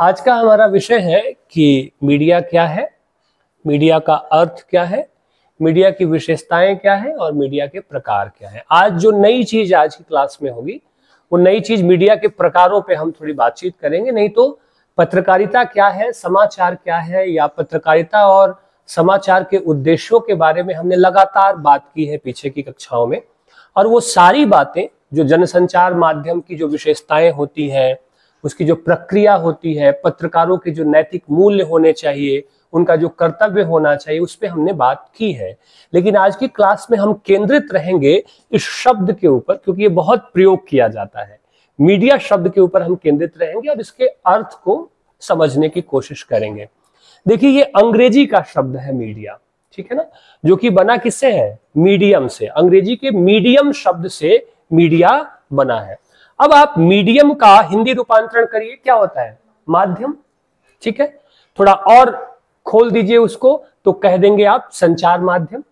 आज का हमारा विषय है कि मीडिया क्या है, मीडिया का अर्थ क्या है, मीडिया की विशेषताएं क्या है और मीडिया के प्रकार क्या है। आज जो नई चीज आज की क्लास में होगी वो नई चीज मीडिया के प्रकारों पे हम थोड़ी बातचीत करेंगे। नहीं तो पत्रकारिता क्या है, समाचार क्या है, या पत्रकारिता और समाचार के उद्देश्यों के बारे में हमने लगातार बात की है पीछे की कक्षाओं में। और वो सारी बातें जो जनसंचार माध्यम की जो विशेषताएं होती हैं, उसकी जो प्रक्रिया होती है, पत्रकारों के जो नैतिक मूल्य होने चाहिए, उनका जो कर्तव्य होना चाहिए, उस पर हमने बात की है। लेकिन आज की क्लास में हम केंद्रित रहेंगे इस शब्द के ऊपर, क्योंकि ये बहुत प्रयोग किया जाता है। मीडिया शब्द के ऊपर हम केंद्रित रहेंगे और इसके अर्थ को समझने की कोशिश करेंगे। देखिए, ये अंग्रेजी का शब्द है मीडिया, ठीक है ना, जो कि बना किससे है? मीडियम से। अंग्रेजी के मीडियम शब्द से मीडिया बना है। अब आप मीडियम का हिंदी रूपांतरण करिए, क्या होता है? माध्यम, ठीक है। थोड़ा और खोल दीजिए उसको तो कह देंगे आप संचार माध्यम,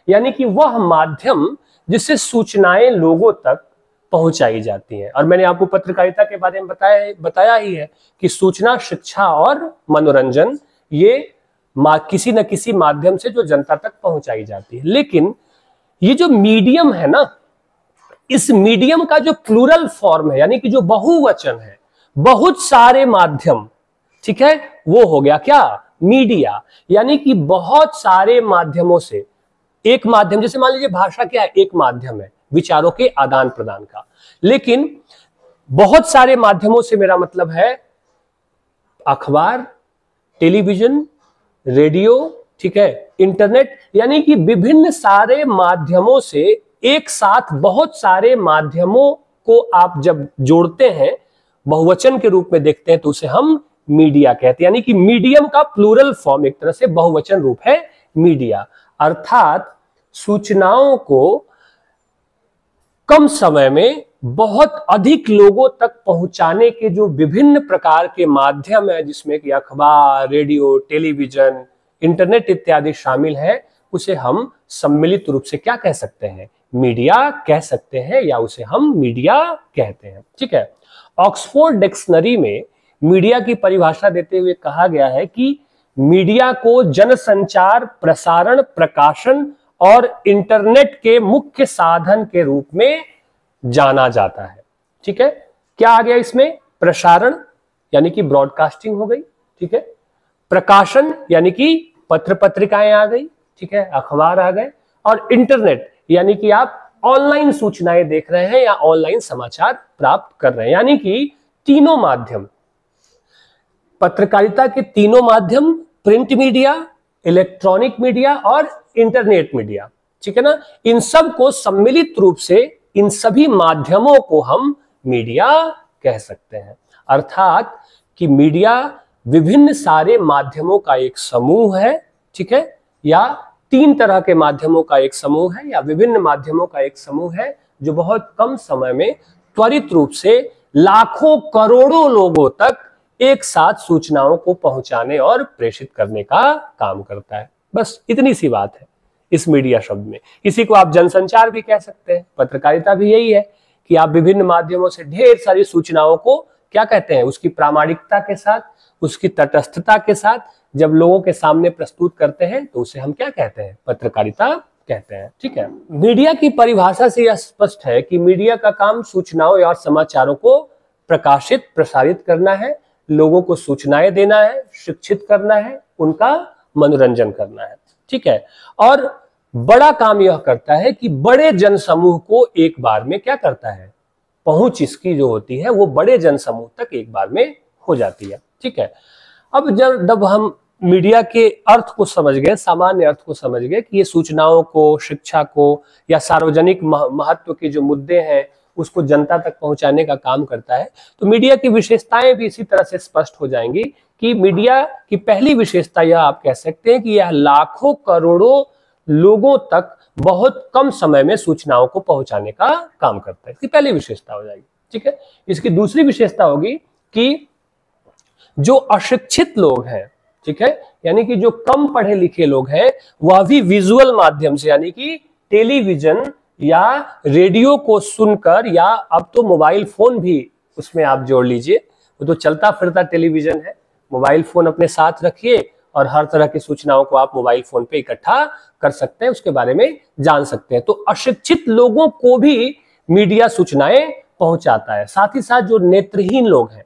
यानी कि वह माध्यम जिससे सूचनाएं लोगों तक पहुंचाई जाती हैं। और मैंने आपको पत्रकारिता के बारे में बताया ही है कि सूचना, शिक्षा और मनोरंजन ये किसी न किसी माध्यम से जो जनता तक पहुंचाई जाती है। लेकिन ये जो मीडियम है ना, इस मीडियम का जो प्लूरल फॉर्म है, यानी कि जो बहुवचन है, बहुत सारे माध्यम, ठीक है, वो हो गया क्या? मीडिया। यानी कि बहुत सारे माध्यमों से एक माध्यम, जैसे मान लीजिए भाषा क्या है? एक माध्यम है विचारों के आदान प्रदान का। लेकिन बहुत सारे माध्यमों से मेरा मतलब है अखबार, टेलीविजन, रेडियो, ठीक है, इंटरनेट, यानी कि विभिन्न सारे माध्यमों से एक साथ बहुत सारे माध्यमों को आप जब जोड़ते हैं, बहुवचन के रूप में देखते हैं, तो उसे हम मीडिया कहते हैं। यानी कि मीडियम का प्लूरल फॉर्म एक तरह से बहुवचन रूप है मीडिया। अर्थात सूचनाओं को कम समय में बहुत अधिक लोगों तक पहुंचाने के जो विभिन्न प्रकार के माध्यम है, जिसमें कि अखबार, रेडियो, टेलीविजन, इंटरनेट इत्यादि शामिल है, उसे हम सम्मिलित रूप से क्या कह सकते हैं? मीडिया कह सकते हैं, या उसे हम मीडिया कहते हैं, ठीक है। ऑक्सफोर्ड डिक्शनरी में मीडिया की परिभाषा देते हुए कहा गया है कि मीडिया को जनसंचार, प्रसारण, प्रकाशन और इंटरनेट के मुख्य साधन के रूप में जाना जाता है, ठीक है। क्या आ गया इसमें? प्रसारण यानी कि ब्रॉडकास्टिंग हो गई, ठीक है। प्रकाशन यानी कि पत्र पत्रिकाएं आ गई, ठीक है, अखबार आ गए। और इंटरनेट यानी कि आप ऑनलाइन सूचनाएं देख रहे हैं या ऑनलाइन समाचार प्राप्त कर रहे हैं। यानी कि तीनों माध्यम, पत्रकारिता के तीनों माध्यम, प्रिंट मीडिया, इलेक्ट्रॉनिक मीडिया और इंटरनेट मीडिया, ठीक है ना, इन सब को सम्मिलित रूप से, इन सभी माध्यमों को हम मीडिया कह सकते हैं। अर्थात कि मीडिया विभिन्न सारे माध्यमों का एक समूह है, ठीक है, या तीन तरह के माध्यमों का एक समूह है, या विभिन्न माध्यमों का एक समूह है, जो बहुत कम समय में त्वरित रूप से लाखों करोड़ों लोगों तक एक साथ सूचनाओं को पहुंचाने और प्रेषित करने का काम करता है। बस इतनी सी बात है इस मीडिया शब्द में। इसी को आप जनसंचार भी कह सकते हैं। पत्रकारिता भी यही है कि आप विभिन्न माध्यमों से ढेर सारी सूचनाओं को क्या कहते हैं? उसकी प्रामाणिकता के साथ, उसकी तटस्थता के साथ जब लोगों के सामने प्रस्तुत करते हैं, तो उसे हम क्या कहते हैं? पत्रकारिता कहते हैं, ठीक है। मीडिया की परिभाषा से यह स्पष्ट है कि मीडिया का काम सूचनाओं या समाचारों को प्रकाशित, प्रसारित करना है, लोगों को सूचनाएं देना है, शिक्षित करना है, उनका मनोरंजन करना है, ठीक है। और बड़ा काम यह करता है कि बड़े जनसमूह को एक बार में क्या करता है? पहुंच इसकी जो होती है वो बड़े जनसमूह तक एक बार में हो जाती है, ठीक है। अब जब हम मीडिया के अर्थ को समझ गए, सामान्य अर्थ को समझ गए कि ये सूचनाओं को, शिक्षा को या सार्वजनिक महत्व के जो मुद्दे हैं उसको जनता तक पहुंचाने का काम करता है, तो मीडिया की विशेषताएं भी इसी तरह से स्पष्ट हो जाएंगी कि मीडिया की पहली विशेषता यह आप कह सकते हैं कि यह लाखों करोड़ों लोगों तक बहुत कम समय में सूचनाओं को पहुंचाने का काम करता है। इसकी पहली विशेषता हो जाएगी, ठीक है। इसकी दूसरी विशेषता होगी कि जो अशिक्षित लोग हैं, ठीक है, यानी कि जो कम पढ़े लिखे लोग हैं, वह भी विजुअल माध्यम से, यानी कि टेलीविजन या रेडियो को सुनकर, या अब तो मोबाइल फोन भी उसमें आप जोड़ लीजिए, वो तो चलता फिरता टेलीविजन है। मोबाइल फोन अपने साथ रखिए और हर तरह की सूचनाओं को आप मोबाइल फोन पे इकट्ठा कर सकते हैं, उसके बारे में जान सकते हैं। तो अशिक्षित लोगों को भी मीडिया सूचनाएं पहुंचाता है। साथ ही साथ जो नेत्रहीन लोग हैं,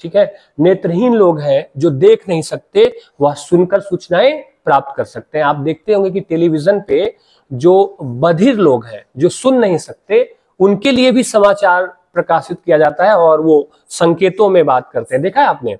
ठीक है, नेत्रहीन लोग हैं जो देख नहीं सकते, वह सुनकर सूचनाएं प्राप्त कर सकते हैं। आप देखते होंगे कि टेलीविजन पे जो बधिर लोग हैं, जो सुन नहीं सकते, उनके लिए भी समाचार प्रकाशित किया जाता है और वो संकेतों में बात करते हैं। देखा है आपने?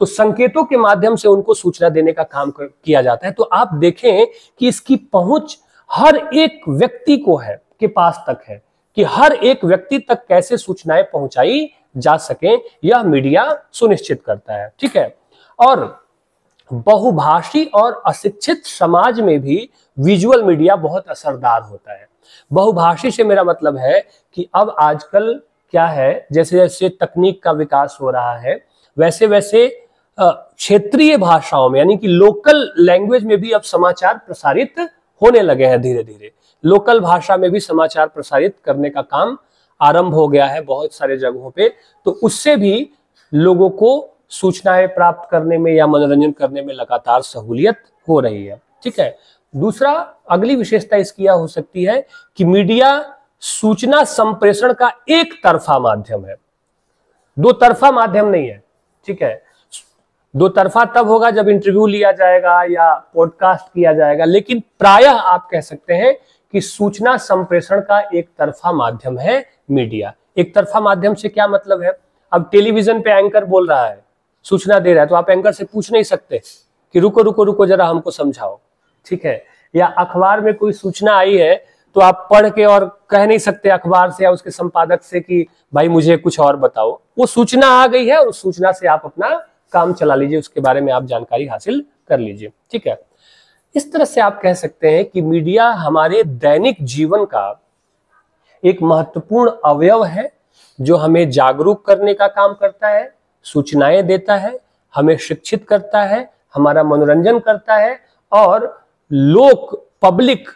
तो संकेतों के माध्यम से उनको सूचना देने का काम किया जाता है। तो आप देखें कि इसकी पहुंच हर एक व्यक्ति को है, के पास तक है, कि हर एक व्यक्ति तक कैसे सूचनाएं पहुंचाई जा सके, यह मीडिया सुनिश्चित करता है। ठीक है। और बहुभाषी और अशिक्षित समाज में भी विजुअल मीडिया बहुत असरदार होता है। बहुभाषी से मेरा मतलब है कि अब आजकल क्या है, जैसे जैसे तकनीक का विकास हो रहा है, वैसे वैसे क्षेत्रीय भाषाओं में, यानी कि लोकल लैंग्वेज में भी अब समाचार प्रसारित होने लगे हैं। धीरे धीरे लोकल भाषा में भी समाचार प्रसारित करने का काम आरंभ हो गया है बहुत सारे जगहों पे। तो उससे भी लोगों को सूचनाएं प्राप्त करने में या मनोरंजन करने में लगातार सहूलियत हो रही है। ठीक है। दूसरा, अगली विशेषता इसकी यह हो सकती है कि मीडिया सूचना संप्रेषण का एक तरफा माध्यम है, दो तरफा माध्यम नहीं है। ठीक है। दो तरफा तब होगा जब इंटरव्यू लिया जाएगा या पॉडकास्ट किया जाएगा, लेकिन प्रायः आप कह सकते हैं कि सूचना संप्रेषण का एक तरफा माध्यम है मीडिया। एक तरफा माध्यम से क्या मतलब है? अब टेलीविजन पे एंकर बोल रहा है, सूचना दे रहा है, तो आप एंकर से पूछ नहीं सकते कि रुको रुको रुको जरा हमको समझाओ। ठीक है। या अखबार में कोई सूचना आई है तो आप पढ़ के और कह नहीं सकते अखबार से या उसके संपादक से कि भाई मुझे कुछ और बताओ। वो सूचना आ गई है और उस सूचना से आप अपना काम चला लीजिए, उसके बारे में आप जानकारी हासिल कर लीजिए। ठीक है। इस तरह से आप कह सकते हैं कि मीडिया हमारे दैनिक जीवन का एक महत्वपूर्ण अवयव है, जो हमें जागरूक करने का काम करता है, सूचनाएं देता है, हमें शिक्षित करता है, हमारा मनोरंजन करता है और पब्लिक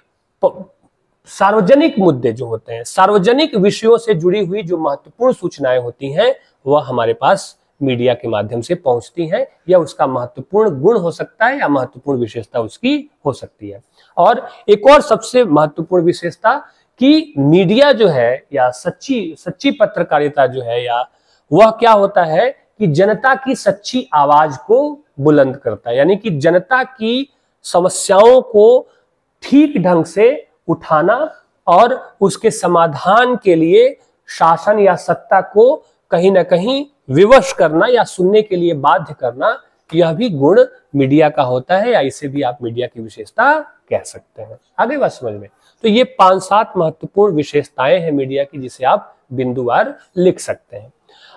सार्वजनिक मुद्दे जो होते हैं, सार्वजनिक विषयों से जुड़ी हुई जो महत्वपूर्ण सूचनाएं होती हैं, वह हमारे पास मीडिया के माध्यम से पहुंचती हैं। या उसका महत्वपूर्ण गुण हो सकता है या महत्वपूर्ण विशेषता उसकी हो सकती है। और एक और सबसे महत्वपूर्ण विशेषता कि मीडिया जो है या सच्ची पत्रकारिता जो है, या वह क्या होता है कि जनता की सच्ची आवाज को बुलंद करता है। यानी कि जनता की समस्याओं को ठीक ढंग से उठाना और उसके समाधान के लिए शासन या सत्ता को कहीं ना कहीं विवश करना या सुनने के लिए बाध्य करना, यह भी गुण मीडिया का होता है, या इसे भी आप मीडिया की विशेषता कह सकते हैं। आगे बात समझ में? तो ये 5-7 महत्वपूर्ण विशेषताएं हैं मीडिया की, जिसे आप बिंदुवार लिख सकते हैं।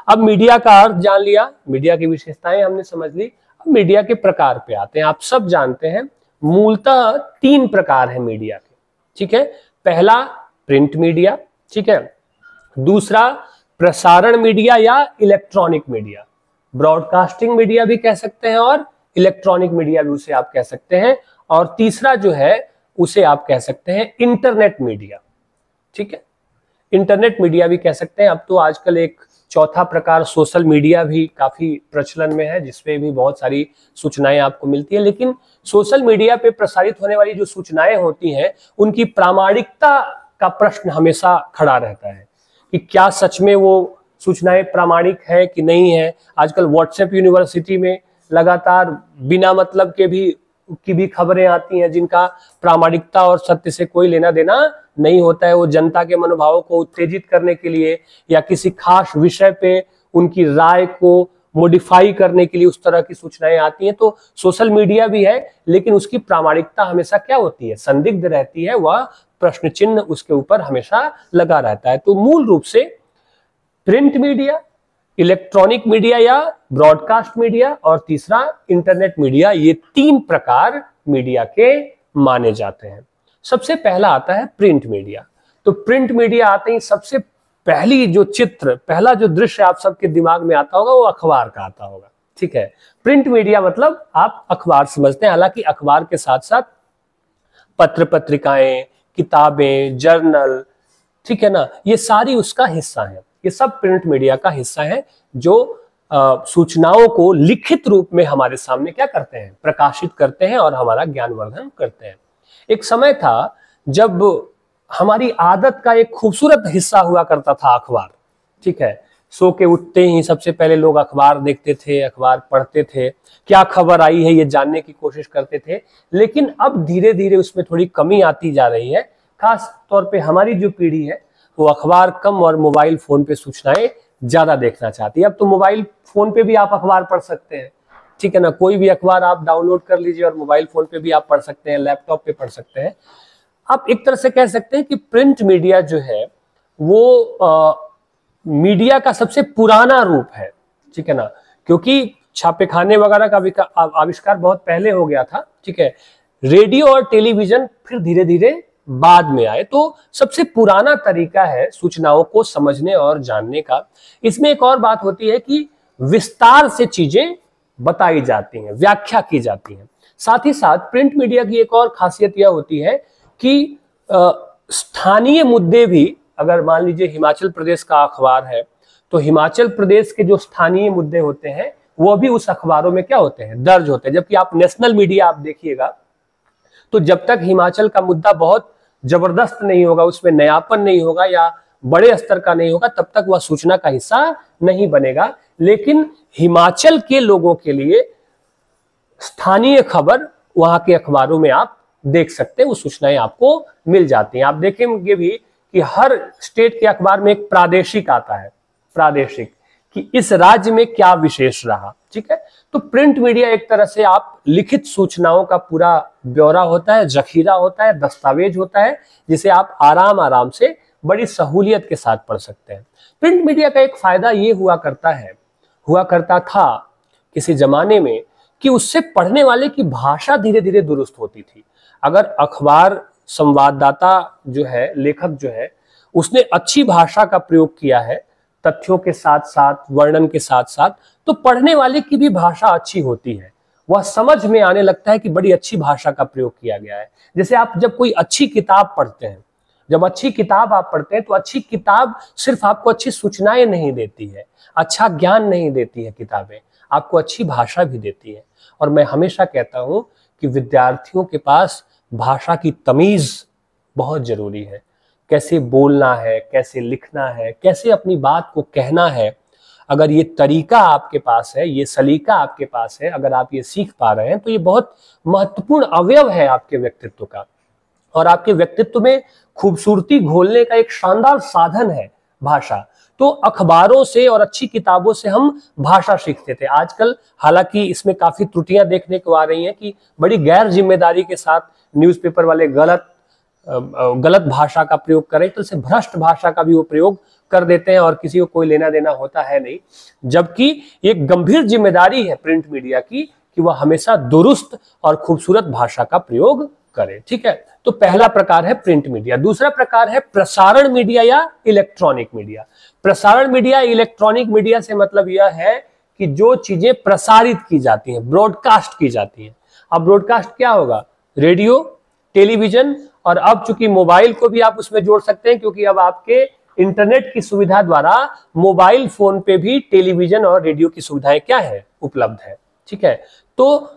अब मीडिया का अर्थ जान लिया, मीडिया की विशेषताएं हमने समझ ली। अब मीडिया के प्रकार पे आते हैं। आप सब जानते हैं मूलतः 3 प्रकार है मीडिया के। ठीक है। पहला प्रिंट मीडिया, ठीक है। दूसरा प्रसारण मीडिया या इलेक्ट्रॉनिक मीडिया, ब्रॉडकास्टिंग मीडिया भी कह सकते हैं और इलेक्ट्रॉनिक मीडिया भी उसे आप कह सकते हैं। और तीसरा जो है उसे आप कह सकते हैं इंटरनेट मीडिया। ठीक है। इंटरनेट मीडिया भी कह सकते हैं। अब तो आजकल एक चौथा प्रकार सोशल मीडिया भी काफी प्रचलन में है, जिसपे भी बहुत सारी सूचनाएं आपको मिलती है। लेकिन सोशल मीडिया पे प्रसारित होने वाली जो सूचनाएं होती हैं, उनकी प्रामाणिकता का प्रश्न हमेशा खड़ा रहता है कि क्या सच में वो सूचनाएं प्रामाणिक है कि नहीं है। आजकल व्हाट्सएप यूनिवर्सिटी में लगातार बिना मतलब के भी खबरें आती हैं, जिनका प्रामाणिकता और सत्य से कोई लेना देना नहीं होता है। वो जनता के मनोभावों को उत्तेजित करने के लिए या किसी खास विषय पे उनकी राय को मॉडिफाई करने के लिए उस तरह की सूचनाएं आती हैं। तो सोशल मीडिया भी है, लेकिन उसकी प्रामाणिकता हमेशा क्या होती है? संदिग्ध रहती है, वह प्रश्न चिन्ह उसके ऊपर हमेशा लगा रहता है। तो मूल रूप से प्रिंट मीडिया, इलेक्ट्रॉनिक मीडिया या ब्रॉडकास्ट मीडिया और तीसरा इंटरनेट मीडिया, ये 3 प्रकार मीडिया के माने जाते हैं। सबसे पहला आता है प्रिंट मीडिया। तो प्रिंट मीडिया आते ही सबसे पहला जो दृश्य आप सबके दिमाग में आता होगा वो अखबार का आता होगा। ठीक है। प्रिंट मीडिया मतलब आप अखबार समझते हैं, हालांकि अखबार के साथ साथ पत्र पत्रिकाएं, किताबें, जर्नल, ठीक है ना, ये सारी उसका हिस्सा है। ये सब प्रिंट मीडिया का हिस्सा है, जो सूचनाओं को लिखित रूप में हमारे सामने क्या करते हैं, प्रकाशित करते हैं और हमारा ज्ञानवर्धन करते हैं। एक समय था जब हमारी आदत का एक खूबसूरत हिस्सा हुआ करता था अखबार, ठीक है। सो के उठते ही सबसे पहले लोग अखबार देखते थे, अखबार पढ़ते थे, क्या खबर आई है ये जानने की कोशिश करते थे। लेकिन अब धीरे धीरे उसमें थोड़ी कमी आती जा रही है। खास तौर पे हमारी जो पीढ़ी है वो अखबार कम और मोबाइल फोन पे सूचनाएं ज्यादा देखना चाहती है। अब तो मोबाइल फोन पे भी आप अखबार पढ़ सकते हैं, ठीक है ना। कोई भी अखबार आप डाउनलोड कर लीजिए और मोबाइल फोन पे भी आप पढ़ सकते हैं, लैपटॉप पे पढ़ सकते हैं। आप एक तरह से कह सकते हैं कि प्रिंट मीडिया जो है वो मीडिया का सबसे पुराना रूप है, ठीक है ना, क्योंकि छापेखाने वगैरह का आविष्कार बहुत पहले हो गया था, ठीक है। रेडियो और टेलीविजन फिर धीरे धीरे बाद में आए। तो सबसे पुराना तरीका है सूचनाओं को समझने और जानने का। इसमें एक और बात होती है कि विस्तार से चीजें बताई जाती हैं, व्याख्या की जाती हैं। साथ ही साथ प्रिंट मीडिया की एक और खासियत यह होती है कि स्थानीय मुद्दे भी, अगर मान लीजिए हिमाचल प्रदेश का अखबार है तो हिमाचल प्रदेश के जो स्थानीय मुद्दे होते हैं वो भी उस अखबारों में क्या होते हैं, दर्ज होते हैं। जबकि आप नेशनल मीडिया आप देखिएगा तो जब तक हिमाचल का मुद्दा बहुत जबरदस्त नहीं होगा, उसमें नयापन नहीं होगा या बड़े स्तर का नहीं होगा, तब तक वह सूचना का हिस्सा नहीं बनेगा। लेकिन हिमाचल के लोगों के लिए स्थानीय खबर वहां के अखबारों में आप देख सकते हैं, वो सूचनाएं आपको मिल जाती हैं। आप देखेंगे भी कि हर स्टेट के अखबार में एक प्रादेशिक आता है, प्रादेशिक, कि इस राज्य में क्या विशेष रहा, ठीक है। तो प्रिंट मीडिया एक तरह से आप लिखित सूचनाओं का पूरा ब्यौरा होता है, जखीरा होता है, दस्तावेज होता है, जिसे आप आराम आराम से बड़ी सहूलियत के साथ पढ़ सकते हैं। प्रिंट मीडिया का एक फायदा ये हुआ करता था किसी जमाने में कि उससे पढ़ने वाले की भाषा धीरे धीरे दुरुस्त होती थी। अगर अखबार संवाददाता जो है, लेखक जो है, उसने अच्छी भाषा का प्रयोग किया है, तथ्यों के साथ साथ, वर्णन के साथ साथ, तो पढ़ने वाले की भी भाषा अच्छी होती है। वह समझ में आने लगता है कि बड़ी अच्छी भाषा का प्रयोग किया गया है। जैसे आप जब कोई अच्छी किताब पढ़ते हैं, जब अच्छी किताब आप पढ़ते हैं तो अच्छी किताब सिर्फ आपको अच्छी सूचनाएं नहीं देती है, अच्छा ज्ञान नहीं देती है, किताबें आपको अच्छी भाषा भी देती है। और मैं हमेशा कहता हूं कि विद्यार्थियों के पास भाषा की तमीज बहुत जरूरी है। कैसे बोलना है, कैसे लिखना है, कैसे अपनी बात को कहना है, अगर ये तरीका आपके पास है, ये सलीका आपके पास है, अगर आप ये सीख पा रहे हैं तो ये बहुत महत्वपूर्ण अवयव है आपके व्यक्तित्व का। और आपके व्यक्तित्व में खूबसूरती घोलने का एक शानदार साधन है भाषा। तो अखबारों से और अच्छी किताबों से हम भाषा सीखते थे। आजकल हालांकि इसमें काफी त्रुटियां देखने को आ रही हैं कि बड़ी गैर जिम्मेदारी के साथ न्यूज़पेपर वाले गलत भाषा का प्रयोग करें, तो इसे भ्रष्ट भाषा का भी वो प्रयोग कर देते हैं और किसी को कोई लेना देना होता है नहीं। जबकि एक गंभीर जिम्मेदारी है प्रिंट मीडिया की कि वह हमेशा दुरुस्त और खूबसूरत भाषा का प्रयोग करे, ठीक है। तो पहला प्रकार है प्रिंट मीडिया। दूसरा प्रकार है प्रसारण मीडिया या इलेक्ट्रॉनिक मीडिया। प्रसारण मीडिया, इलेक्ट्रॉनिक मीडिया से मतलब यह है कि जो चीजें प्रसारित की जाती हैं, ब्रॉडकास्ट की जाती हैं। अब ब्रॉडकास्ट क्या होगा? रेडियो, टेलीविजन, और अब चूंकि मोबाइल को भी आप उसमें जोड़ सकते हैं, क्योंकि अब आपके इंटरनेट की सुविधा द्वारा मोबाइल फोन पे भी टेलीविजन और रेडियो की सुविधाएं क्या है, उपलब्ध है, ठीक है। तो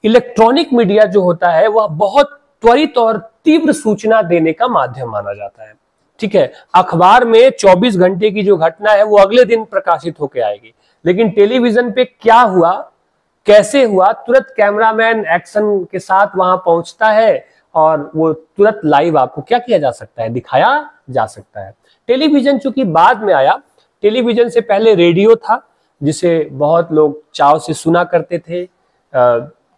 इलेक्ट्रॉनिक मीडिया जो होता है वह बहुत त्वरित और तीव्र सूचना देने का माध्यम माना जाता है, ठीक है। अखबार में 24 घंटे की जो घटना है वो अगले दिन प्रकाशित होकर आएगी, लेकिन टेलीविजन पे क्या हुआ, कैसे हुआ, तुरंत कैमरामैन एक्शन के साथ वहां पहुंचता है और वो तुरंत लाइव आपको क्या किया जा सकता है, दिखाया जा सकता है। टेलीविजन चूंकि बाद में आया, टेलीविजन से पहले रेडियो था जिसे बहुत लोग चाव से सुना करते थे।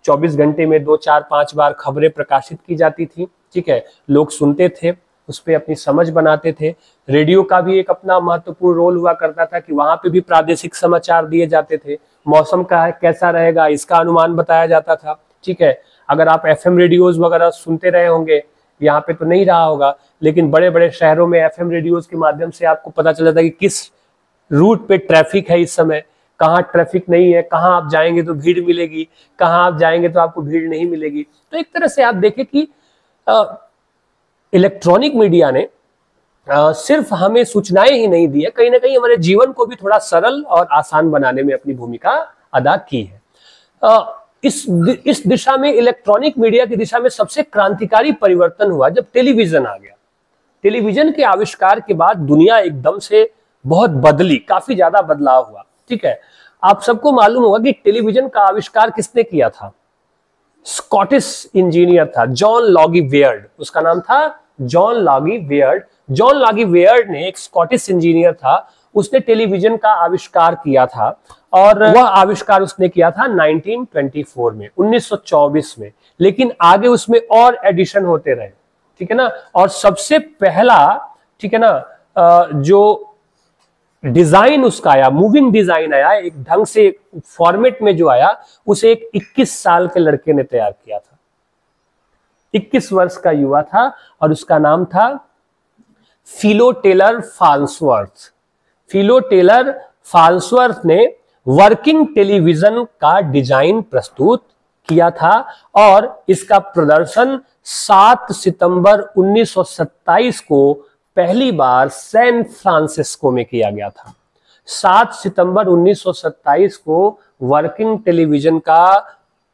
24 घंटे में 2, 4, 5 बार खबरें प्रकाशित की जाती थी, ठीक है। लोग सुनते थे, उस पर अपनी समझ बनाते थे। रेडियो का भी एक अपना महत्वपूर्ण रोल हुआ करता था कि वहां पे भी प्रादेशिक समाचार दिए जाते थे। मौसम का कैसा रहेगा इसका अनुमान बताया जाता था, ठीक है। अगर आप एफएम रेडियोज वगैरह सुनते रहे होंगे, यहाँ पे तो नहीं रहा होगा, लेकिन बड़े बड़े शहरों में एफएम रेडियोज के माध्यम से आपको पता चल जाता है कि किस रूट पे ट्रैफिक है इस समय, कहाँ ट्रैफिक नहीं है, कहाँ आप जाएंगे तो भीड़ मिलेगी, कहाँ आप जाएंगे तो आपको भीड़ नहीं मिलेगी। तो एक तरह से आप देखें कि इलेक्ट्रॉनिक मीडिया ने सिर्फ हमें सूचनाएं ही नहीं दी है, कहीं ना कहीं हमारे जीवन को भी थोड़ा सरल और आसान बनाने में अपनी भूमिका अदा की है। इस दिशा में, इलेक्ट्रॉनिक मीडिया की दिशा में सबसे क्रांतिकारी परिवर्तन हुआ जब टेलीविजन आ गया। टेलीविजन के आविष्कार के बाद दुनिया एकदम से बहुत बदली, काफी ज्यादा बदलाव हुआ। ठीक है, आप सबको मालूम होगा कि टेलीविजन का आविष्कार किसने किया था? स्कॉटिश इंजीनियर था जॉन लॉगी वेयर्ड, उसका नाम था जॉन लॉगी वेयर्ड। जॉन लॉगी वेयर्ड ने, एक स्कॉटिश इंजीनियर था, उसने टेलीविजन का आविष्कार किया था और वह आविष्कार उसने किया था 1924 में, 1924 में। लेकिन आगे उसमें और एडिशन होते रहे, ठीक है ना। और सबसे पहला, ठीक है ना, जो डिजाइन उसका आया, मूविंग डिजाइन आया, एक ढंग से फॉर्मेट में जो आया, उसे एक 21 साल के लड़के ने तैयार किया था। 21 वर्ष का युवा था और उसका नाम था फिलो टेलर फाल्सवर्थ। फिलो टेलर फाल्सवर्थ ने वर्किंग टेलीविजन का डिजाइन प्रस्तुत किया था और इसका प्रदर्शन 7 सितंबर 1927 को पहली बार सैन फ्रांसिस्को में किया गया था। 7 सितंबर 1927 को वर्किंग टेलीविजन का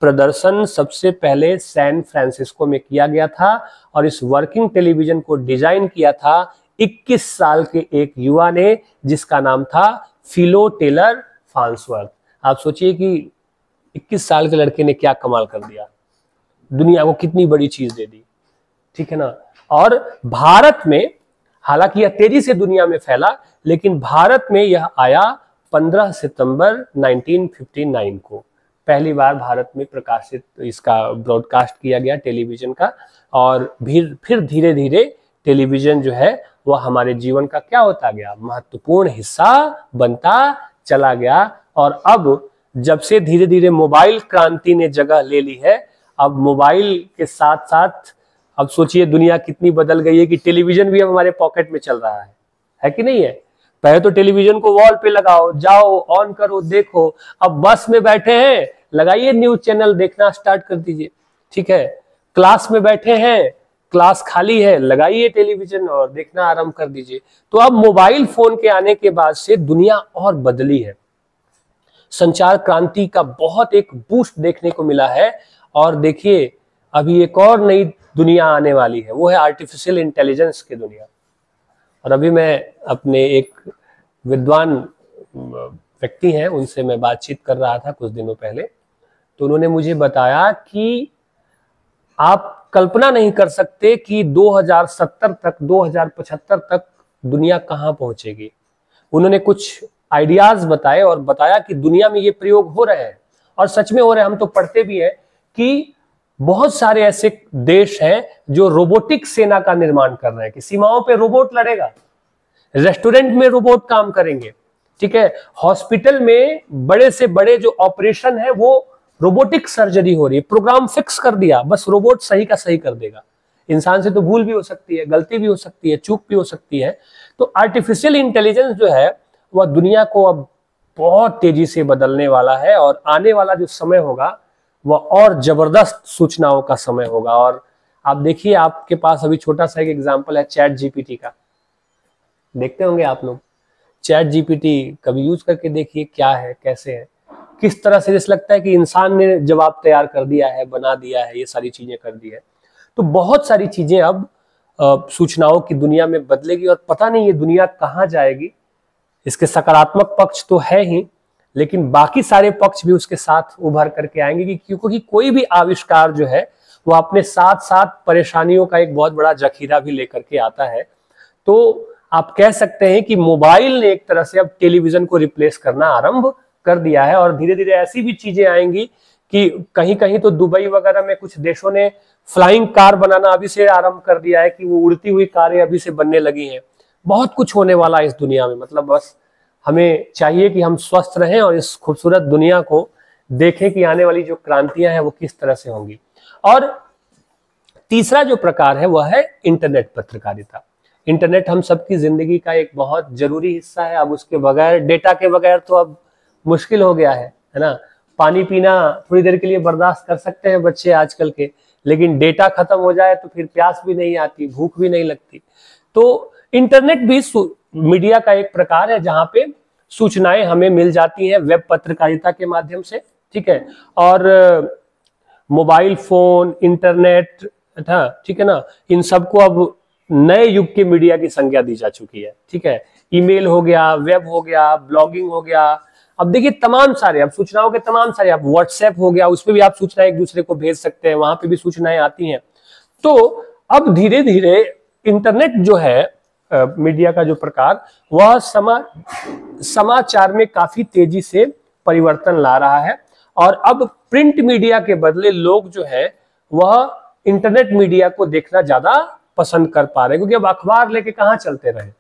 प्रदर्शन सबसे पहले सैन फ्रांसिस्को में किया गया था और इस वर्किंग टेलीविजन को डिजाइन किया था 21 साल के एक युवा ने, जिसका नाम था फिलो टेलर फाल्सवर्थ। आप सोचिए कि 21 साल के लड़के ने क्या कमाल कर दिया, दुनिया को कितनी बड़ी चीज दे दी, ठीक है ना। और भारत में, हालांकि यह तेजी से दुनिया में फैला, लेकिन भारत में यह आया 15 सितंबर 1959 को। पहली बार भारत में प्रकाशित, इसका ब्रॉडकास्ट किया गया टेलीविजन का। और फिर धीरे धीरे टेलीविजन जो है वह हमारे जीवन का क्या होता गया, महत्वपूर्ण हिस्सा बनता चला गया। और अब जब से धीरे धीरे मोबाइल क्रांति ने जगह ले ली है, अब मोबाइल के साथ साथ अब सोचिए दुनिया कितनी बदल गई है कि टेलीविजन भी अब हमारे पॉकेट में चल रहा है कि नहीं है। पहले तो टेलीविजन को वॉल पे लगाओ, जाओ, ऑन करो, देखो। अब बस में बैठे हैं, लगाइए न्यूज चैनल, देखना स्टार्ट कर दीजिए, ठीक है। क्लास में बैठे हैं, क्लास खाली है, लगाइए टेलीविजन और देखना आरंभ कर दीजिए। तो अब मोबाइल फोन के आने के बाद से दुनिया और बदली है, संचार क्रांति का बहुत एक बूस्ट देखने को मिला है। और देखिए अभी एक और नई दुनिया आने वाली है, वो है आर्टिफिशियल इंटेलिजेंस की दुनिया। और अभी मैं अपने एक विद्वान व्यक्ति हैं, उनसे मैं बातचीत कर रहा था कुछ दिनों पहले, तो उन्होंने मुझे बताया कि आप कल्पना नहीं कर सकते कि 2070 तक, 2075 तक दुनिया कहां पहुंचेगी। उन्होंने कुछ आइडियाज बताए और बताया कि दुनिया में ये प्रयोग हो रहे हैं और सच में हो रहे हैं। हम तो पढ़ते भी हैं कि बहुत सारे ऐसे देश हैं जो रोबोटिक सेना का निर्माण कर रहे हैं कि सीमाओं पे रोबोट लड़ेगा, रेस्टोरेंट में रोबोट काम करेंगे, ठीक है। हॉस्पिटल में बड़े से बड़े जो ऑपरेशन है वो रोबोटिक सर्जरी हो रही है, प्रोग्राम फिक्स कर दिया, बस रोबोट सही का सही कर देगा। इंसान से तो भूल भी हो सकती है, गलती भी हो सकती है, चूक भी हो सकती है। तो आर्टिफिशियल इंटेलिजेंस जो है वह दुनिया को अब बहुत तेजी से बदलने वाला है और आने वाला जो समय होगा वह और जबरदस्त सूचनाओं का समय होगा। और आप देखिए, आपके पास अभी छोटा सा एक एग्जांपल है चैट जीपीटी का, देखते होंगे आप लोग। चैट जीपीटी कभी यूज करके देखिए क्या है, कैसे है, किस तरह से जैसे लगता है कि इंसान ने जवाब तैयार कर दिया है, बना दिया है, ये सारी चीजें कर दी है। तो बहुत सारी चीजें अब सूचनाओं की दुनिया में बदलेगी और पता नहीं ये दुनिया कहाँ जाएगी। इसके सकारात्मक पक्ष तो है ही, लेकिन बाकी सारे पक्ष भी उसके साथ उभर करके आएंगे, क्योंकि कोई भी आविष्कार जो है वो अपने साथ साथ परेशानियों का एक बहुत बड़ा जखीरा भी लेकर के आता है। तो आप कह सकते हैं कि मोबाइल ने एक तरह से अब टेलीविजन को रिप्लेस करना आरंभ कर दिया है और धीरे धीरे ऐसी भी चीजें आएंगी कि कहीं कहीं तो दुबई वगैरह में कुछ देशों ने फ्लाइंग कार बनाना अभी से आरंभ कर दिया है कि वो उड़ती हुई कारें अभी से बनने लगी हैं। बहुत कुछ होने वाला है इस दुनिया में। मतलब बस हमें चाहिए कि हम स्वस्थ रहें और इस खूबसूरत दुनिया को देखें कि आने वाली जो क्रांतियां हैं वो किस तरह से होंगी। और तीसरा जो प्रकार है वह है इंटरनेट पत्रकारिता। इंटरनेट हम सबकी जिंदगी का एक बहुत जरूरी हिस्सा है। अब उसके बगैर, डेटा के बगैर तो अब मुश्किल हो गया है ना। पानी पीना थोड़ी देर के लिए बर्दाश्त कर सकते हैं बच्चे आजकल के, लेकिन डेटा खत्म हो जाए तो फिर प्यास भी नहीं आती, भूख भी नहीं लगती। तो इंटरनेट भी मीडिया का एक प्रकार है जहां पे सूचनाएं हमें मिल जाती हैं वेब पत्रकारिता के माध्यम से, ठीक है। और मोबाइल फोन, इंटरनेट था, ठीक है ना, इन सबको अब नए युग के मीडिया की संज्ञा दी जा चुकी है, ठीक है। ईमेल हो गया, वेब हो गया, ब्लॉगिंग हो गया, अब देखिए तमाम सारे, अब सूचनाओं के तमाम सारे, अब व्हाट्सएप हो गया, उसपे भी आप सूचनाएं एक दूसरे को भेज सकते हैं, वहां पे भी सूचनाएं आती हैं। तो अब धीरे धीरे इंटरनेट जो है मीडिया का जो प्रकार, वह समाचार में काफी तेजी से परिवर्तन ला रहा है। और अब प्रिंट मीडिया के बदले लोग जो है वह इंटरनेट मीडिया को देखना ज्यादा पसंद कर पा रहे हैं, क्योंकि अब अखबार लेके कहाँ चलते रहे,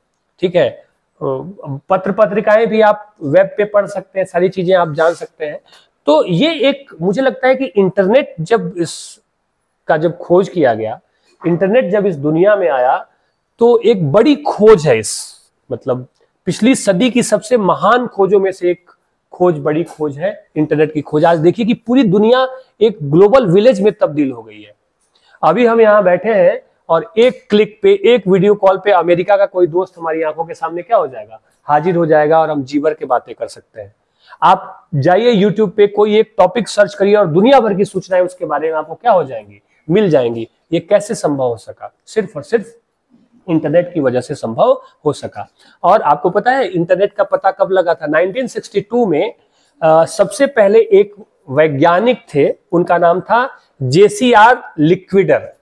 ठीक है। पत्र पत्रिकाएं भी आप वेब पे पढ़ सकते हैं, सारी चीजें आप जान सकते हैं। तो ये एक, मुझे लगता है कि इंटरनेट जब खोज किया गया, इंटरनेट जब इस दुनिया में आया, तो एक बड़ी खोज है, मतलब पिछली सदी की सबसे महान खोजों में से एक खोज, बड़ी खोज है इंटरनेट की खोज। आज देखिए कि पूरी दुनिया एक ग्लोबल विलेज में तब्दील हो गई है। अभी हम यहाँ बैठे हैं और एक क्लिक पे, एक वीडियो कॉल पे अमेरिका का कोई दोस्त हमारी आंखों के सामने क्या हो जाएगा, हाजिर हो जाएगा, और हम जी भर के बातें कर सकते हैं। आप जाइए यूट्यूब पे, कोई एक टॉपिक सर्च करिए और दुनिया भर की सूचनाएं उसके बारे में आपको क्या हो जाएंगी, मिल जाएंगी। ये कैसे संभव हो सका? सिर्फ और सिर्फ इंटरनेट की वजह से संभव हो सका। और आपको पता है इंटरनेट का पता कब लगा था? 1962 में सबसे पहले एक वैज्ञानिक थे, उनका नाम था जेसीआर लिक्विडर।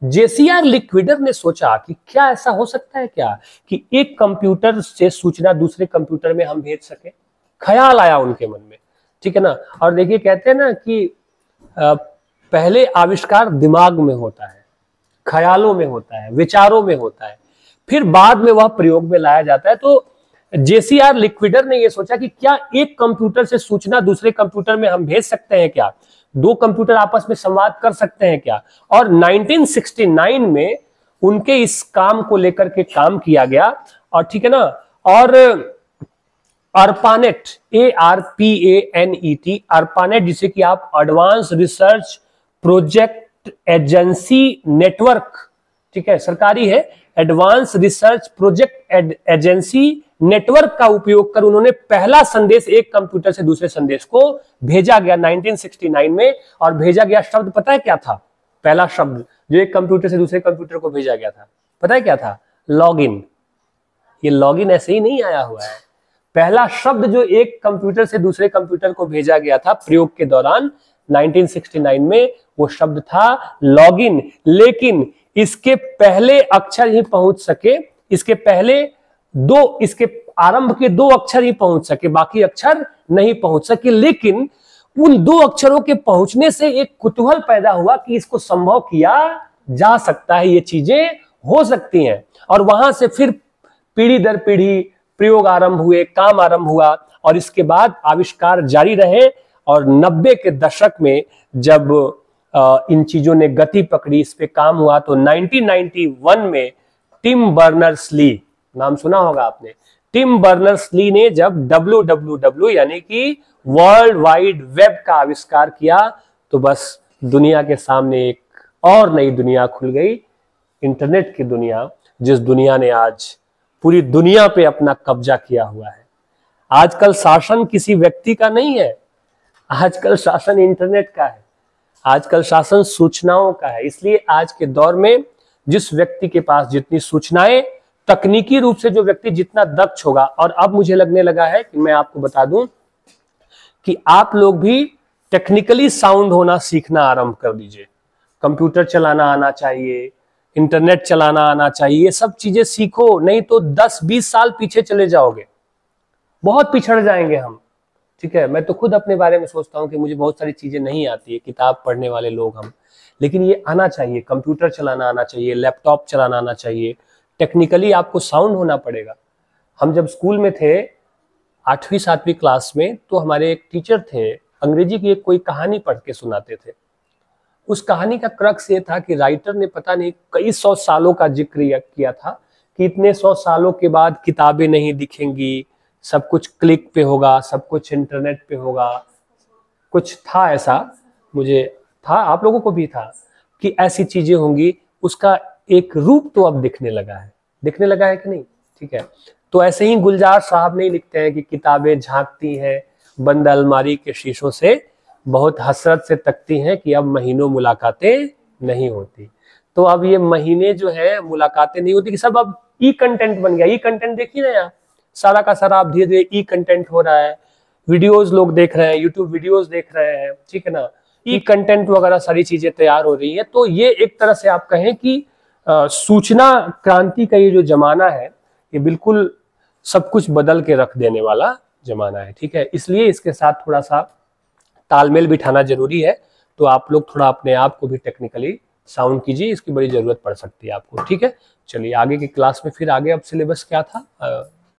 जेसीआर लिक्विडर ने सोचा कि क्या ऐसा हो सकता है क्या कि एक कंप्यूटर से सूचना दूसरे कंप्यूटर में हम भेज सके। ख्याल आया उनके मन में, ठीक है ना। और देखिए कहते हैं ना कि पहले आविष्कार दिमाग में होता है, ख्यालों में होता है, विचारों में होता है, फिर बाद में वह प्रयोग में लाया जाता है। तो जेसीआर लिक्विडर ने यह सोचा कि क्या एक कंप्यूटर से सूचना दूसरे कंप्यूटर में हम भेज सकते हैं क्या, दो कंप्यूटर आपस में संवाद कर सकते हैं क्या। और 1969 में उनके इस काम को लेकर के काम किया गया, और ठीक है ना। और ARPANET, ARPANET, ARPANET जिसे कि आप advance research project agency network, ठीक है, सरकारी है, advance research project agency network का उपयोग कर उन्होंने पहला संदेश एक कंप्यूटर से दूसरे संदेश को भेजा गया 1969 में। और भेजा गया शब्द पता है क्या था? पहला शब्द जो एक कंप्यूटर से दूसरे कंप्यूटर को भेजा गया था, पता है क्या था? लॉगिन। ये लॉगिन ऐसे ही नहीं आया हुआ है। पहला शब्द जो एक कंप्यूटर से दूसरे कंप्यूटर को भेजा गया था प्रयोग के दौरान 1969 में, वो शब्द था लॉगिन। लेकिन इसके पहले अक्षर ही पहुंच सके, इसके पहले इसके आरंभ के दो अक्षर ही पहुंच सके, बाकी अक्षर नहीं पहुंच सके। लेकिन उन दो अक्षरों के पहुंचने से एक कुतूहल पैदा हुआ कि इसको संभव किया जा सकता है, ये चीजें हो सकती हैं। और वहां से फिर पीढ़ी दर पीढ़ी प्रयोग आरंभ हुए, काम आरंभ हुआ, और इसके बाद आविष्कार जारी रहे। और 90 के दशक में जब इन चीजों ने गति पकड़ी, इस पे काम हुआ, तो 1991 में टिम बर्नर्स-ली, नाम सुना होगा आपने, टिम बर्नर्स-ली ने जब WWW यानी कि वर्ल्ड वाइड वेब का आविष्कार किया, तो बस दुनिया के सामने एक और नई दुनिया खुल गई, इंटरनेट की दुनिया, जिस दुनिया ने आज पूरी दुनिया पे अपना कब्जा किया हुआ है। आजकल शासन किसी व्यक्ति का नहीं है, आजकल शासन इंटरनेट का है, आजकल शासन सूचनाओं का है। इसलिए आज के दौर में जिस व्यक्ति के पास जितनी सूचनाएं, तकनीकी रूप से जो व्यक्ति जितना दक्ष होगा, और अब मुझे लगने लगा है कि मैं आपको बता दूं कि आप लोग भी टेक्निकली साउंड होना सीखना आरंभ कर दीजिए। कंप्यूटर चलाना आना चाहिए, इंटरनेट चलाना आना चाहिए, ये सब चीजें सीखो, नहीं तो 10-20 साल पीछे चले जाओगे, बहुत पिछड़ जाएंगे हम, ठीक है। मैं तो खुद अपने बारे में सोचता हूं कि मुझे बहुत सारी चीजें नहीं आती है, किताब पढ़ने वाले लोग हम, लेकिन ये आना चाहिए, कंप्यूटर चलाना आना चाहिए, लैपटॉप चलाना आना चाहिए, टेक्निकली आपको साउंड होना पड़ेगा। हम जब स्कूल में थे 8वीं 7वीं क्लास में, तो हमारे एक टीचर थे, अंग्रेजी की एक कोई कहानी पढ़ के सुनाते थे। उस कहानी का क्रक्स ये था कि राइटर ने पता नहीं कई 100 सालों का जिक्र किया था कि इतने 100 सालों के बाद किताबें नहीं दिखेंगी, सब कुछ क्लिक पे होगा, सब कुछ इंटरनेट पे होगा। कुछ था ऐसा, मुझे था, आप लोगों को भी था, कि ऐसी चीजें होंगी। उसका एक रूप तो अब दिखने लगा है, दिखने लगा है कि नहीं? ठीक है, तो ऐसे ही गुलजार साहब नहीं लिखते हैं कि किताबें झांकती हैं बंद अलमारी के शीशों से, बहुत हसरत से तकती हैं कि अब महीनों मुलाकातें नहीं होती। तो अब ये महीने जो है मुलाकातें नहीं होती, कि सब अब ई कंटेंट बन गया। ई कंटेंट देखिए ना यार, सारा का सारा अब धीरे धीरे ई कंटेंट हो रहा है, वीडियोस लोग देख रहे हैं, यूट्यूब वीडियोस देख रहे हैं, ठीक है ना, ई कंटेंट वगैरह सारी चीजें तैयार हो रही है। तो ये एक तरह से आप कहें कि सूचना क्रांति का ये जो जमाना है, ये बिल्कुल सब कुछ बदल के रख देने वाला जमाना है। ठीक है, इसलिए इसके साथ थोड़ा सा तालमेल बिठाना जरूरी है। तो आप लोग थोड़ा अपने आप को भी टेक्निकली साउंड कीजिए, इसकी बड़ी जरूरत पड़ सकती है आपको। ठीक है, चलिए आगे की क्लास में फिर आगे अब सिलेबस क्या था